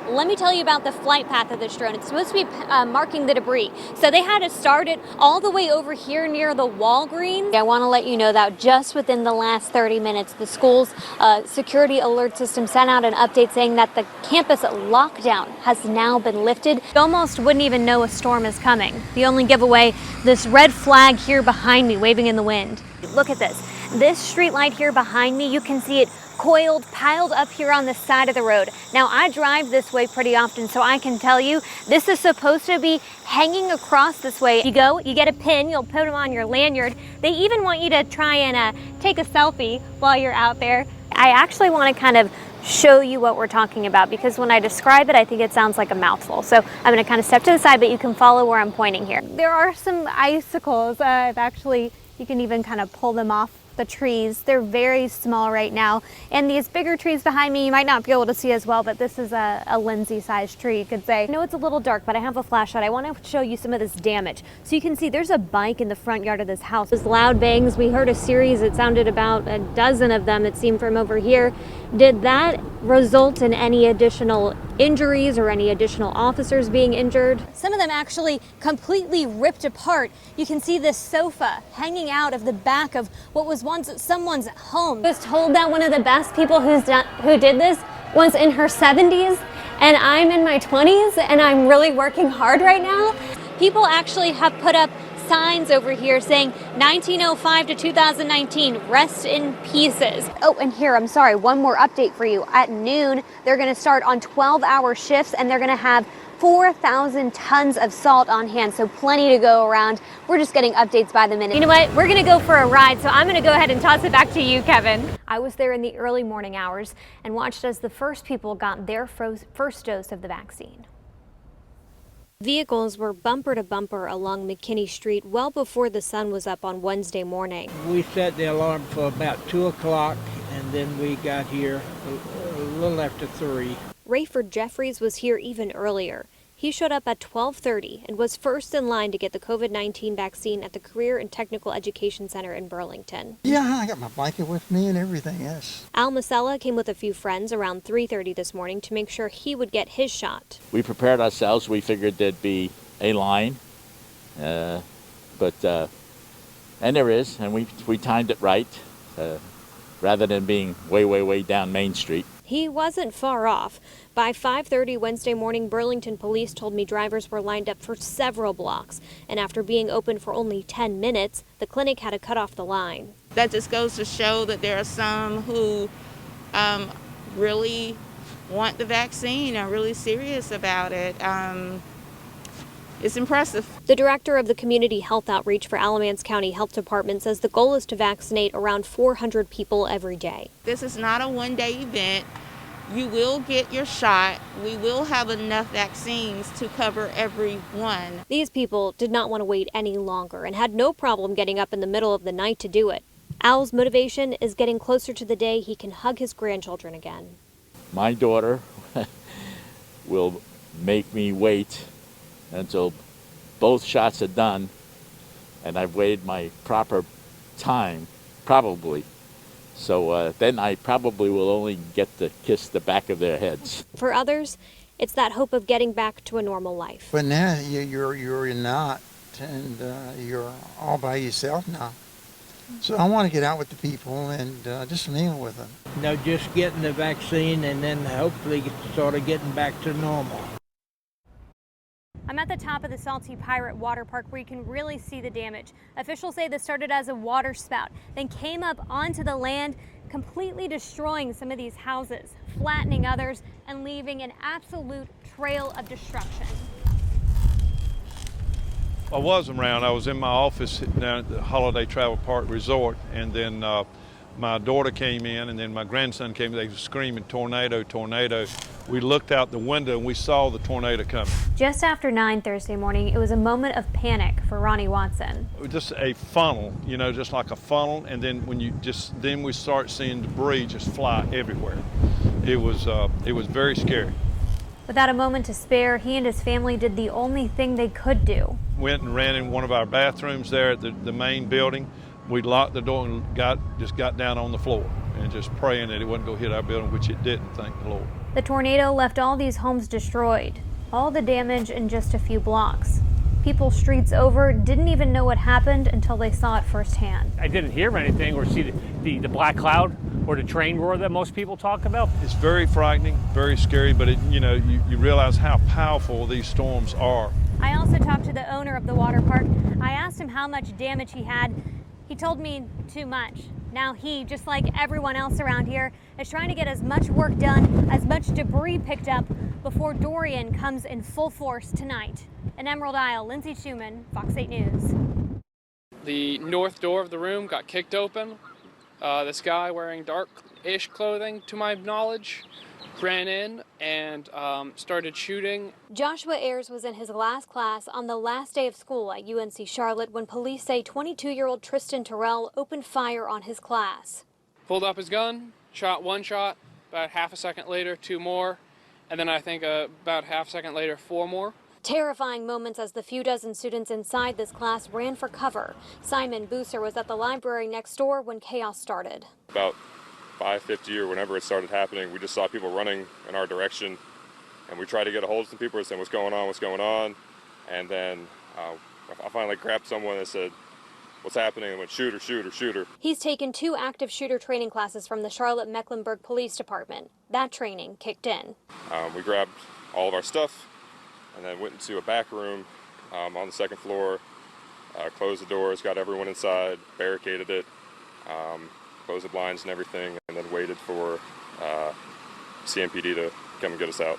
let me tell you about the flight path of this drone. It's supposed to be marking the debris. So they had to start it all the way over here near the Walgreens. I want to let you know that just within the last 30 minutes, the school's security alert system sent out an update saying that the campus lockdown has now been lifted. You almost wouldn't even know a storm is coming. The only giveaway, this red flag here behind me waving in the wind. Look at this. This street light here behind me, you can see it coiled, piled up here on the side of the road. Now, I drive this way pretty often, so I can tell you this is supposed to be hanging across this way. You go, you get a pin, you'll put them on your lanyard. They even want you to try and take a selfie while you're out there. I actually want to kind of show you what we're talking about, because when I describe it, I think it sounds like a mouthful. So I'm going to kind of step to the side, but you can follow where I'm pointing here. There are some icicles. You can even kind of pull them off the trees. They're very small right now. And these bigger trees behind me, you might not be able to see as well, but this is a Lindsay sized tree, you could say. I know it's a little dark, but I have a flashlight. I want to show you some of this damage. So you can see there's a bike in the front yard of this house. Those loud bangs, we heard a series, it sounded about a dozen of them, it seemed, from over here. Did that result in any additional injuries or any additional officers being injured? Some of them actually completely ripped apart. You can see this sofa hanging out of the back of what was once someone's home. I was told that one of the best people who did this was in her 70s, and I'm in my 20s, and I'm really working hard right now. People actually have put up signs over here saying 1905 to 2019, rest in pieces. Oh, and here, I'm sorry, one more update for you. At noon, they're going to start on 12-hour shifts, and they're going to have 4,000 tons of salt on hand, so plenty to go around. We're just getting updates by the minute. You know what? We're going to go for a ride, so I'm going to go ahead and toss it back to you, Kevin. I was there in the early morning hours and watched as the first people got their first dose of the vaccine. Vehicles were bumper to bumper along McKinney Street well before the sun was up on Wednesday morning. We set the alarm for about 2 o'clock, and then we got here a little after 3. Rayford Jeffries was here even earlier. He showed up at 12:30 and was first in line to get the COVID-19 vaccine at the Career and Technical Education Center in Burlington. Yeah, I got my blanket with me and everything, yes. Al Masella came with a few friends around 3:30 this morning to make sure he would get his shot. We prepared ourselves. We figured there'd be a line, and there is, and we timed it right, rather than being way down Main Street. He wasn't far off. By 5:30 Wednesday morning, Burlington police told me drivers were lined up for several blocks, and after being open for only 10 minutes, the clinic had to cut off the line. That just goes to show that there are some who really want the vaccine, are really serious about it. It's impressive. The director of the Community Health Outreach for Alamance County Health Department says the goal is to vaccinate around 400 people every day. This is not a one-day event. You will get your shot. We will have enough vaccines to cover everyone. These people did not want to wait any longer and had no problem getting up in the middle of the night to do it. Al's motivation is getting closer to the day he can hug his grandchildren again. My daughter will make me wait until both shots are done, and I've waited my proper time, probably. So then I probably will only get to kiss the back of their heads. For others, it's that hope of getting back to a normal life. But now you're not, and you're all by yourself now. So I want to get out with the people and just mingle with them. Just getting the vaccine and then hopefully sort of getting back to normal. I'm at the top of the Salty Pirate Water Park where you can really see the damage. Officials say this started as a water spout, then came up onto the land, completely destroying some of these houses, flattening others, and leaving an absolute trail of destruction. I was around. I was in my office down at the Holiday Travel Park Resort, and then my daughter came in, and then my grandson came in. They were screaming, tornado, tornado. We looked out the window and we saw the tornado coming. Just after 9 Thursday morning, it was a moment of panic for Ronnie Watson. Just a funnel, just like a funnel, and then then we start seeing debris just fly everywhere. It was very scary. Without a moment to spare, he and his family did the only thing they could do. Went and ran in one of our bathrooms there at the main building. We locked the door and got down on the floor. and just praying that it wasn't going to hit our building, which it didn't, thank the Lord. The tornado left all these homes destroyed, all the damage in just a few blocks. People streets over didn't even know what happened until they saw it firsthand. I didn't hear anything or see the black cloud or the train roar that most people talk about. It's very frightening, very scary, but you realize how powerful these storms are. I also talked to the owner of the water park. I asked him how much damage he had. He told me too much. Now he, just like everyone else around here, is trying to get as much work done, as much debris picked up before Dorian comes in full force tonight. In Emerald Isle, Lindsay Tuman, Fox 8 News. The north door of the room got kicked open. This guy wearing dark-ish clothing, to my knowledge, ran in and started shooting. Joshua Ayers was in his last class on the last day of school at UNC Charlotte when police say 22-year-old Tristan Terrell opened fire on his class. Pulled up his gun, shot one shot, about half a second later, two more, and then I think about half a second later, four more. Terrifying moments as the few dozen students inside this class ran for cover. Simon Booser was at the library next door when chaos started. About 5:50 or whenever it started happening, we just saw people running in our direction, and we tried to get a hold of some people and said, what's going on? And then I finally grabbed someone and said, what's happening? And went, shooter. He's taken 2 active shooter training classes from the Charlotte Mecklenburg Police Department. That training kicked in. We grabbed all of our stuff and then went into a back room on the second floor, closed the doors, got everyone inside, barricaded it, closed the blinds and everything, and then waited for CMPD to come and get us out.